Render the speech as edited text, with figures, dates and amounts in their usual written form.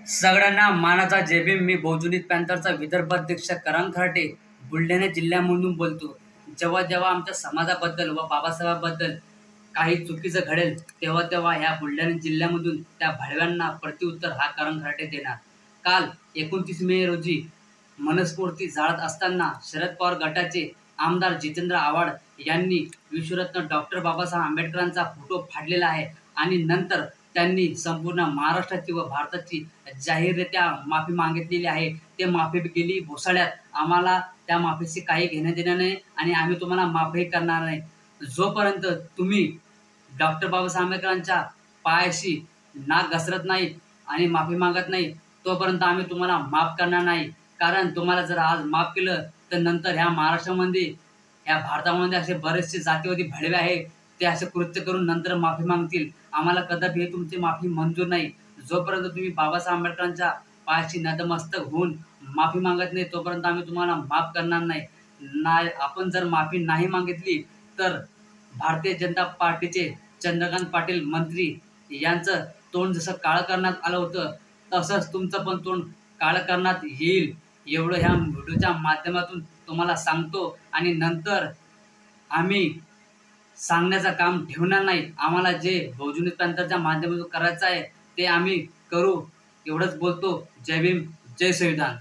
सगळ्यांना मानाचा जय भीम. मी बहुजनित पॅंथरचा विदर्भाध्यक्ष करण खराटे बुलढाणा जिल्ह्यामधून बोलतो. जेव्हा जेव्हा आमच्या समाजाबद्दल व बाबासाहेबांबद्दल काही चुकीचं घडेल तेव्हा तेव्हा ह्या बुलढाणा जिल्ह्यामधून त्या भाडव्यांना प्रत्युत्तर हा करण खराटे देणार. काल 29 मे रोजी मनस्फूर्ती जाळत असताना शरद पवार गटाचे आमदार जितेंद्र आव्हाड यांनी विश्वरत्न डॉक्टर बाबासाहेब आंबेडकरांचा फोटो फाडलेला आहे आणि नंतर त्यांनी संपूर्ण महाराष्ट्राची व भारताची जाहीररित्या माफी मागितलेली आहे. ते माफी गेली भोसाड्यात. आम्हाला त्या माफीशी काही घेणं देणं नाही आणि आम्ही तुम्हाला माफही करणार नाही. जोपर्यंत तुम्ही डॉक्टर बाबासाहेब आंबेडकरांच्या पायाशी नाक घसरत नाही आणि माफी मागत नाही तोपर्यंत आम्ही तुम्हाला माफ करणार नाही. कारण तुम्हाला जर आज माफ केलं तर नंतर ह्या महाराष्ट्रामध्ये ह्या भारतामध्ये असे बरेचसे जातीवादी भडवे आहेत, ते असे कृत्य करून नंतर माफी मागतील. आम्हाला कदापि हे तुमची माफी मंजूर नाही. जोपर्यंत तुम्ही बाबासाहेब आंबेडकरांच्या पायाशी नतमस्तक होऊन माफी मागत नाही तोपर्यंत आम्ही तुम्हाला माफ करणार नाही. आपण जर माफी नाही मागितली तर भारतीय जनता पार्टीचे चंद्रकांत पाटील मंत्री यांचं तोंड जसं काळं करण्यात आलं होतं तसंच तुमचं पण तोंड काळं करण्यात येईल. एवढं ह्या व्हिडिओच्या माध्यमातून तुम्हाला सांगतो आणि नंतर आम्ही सांगण्याचं काम ठेवणार नाही. आम्हाला जे बहुजनित पॅंथरच्या माध्यमातून करायचं आहे ते आम्ही करू. एवढंच बोलतो. जय भीम, जय संविधान.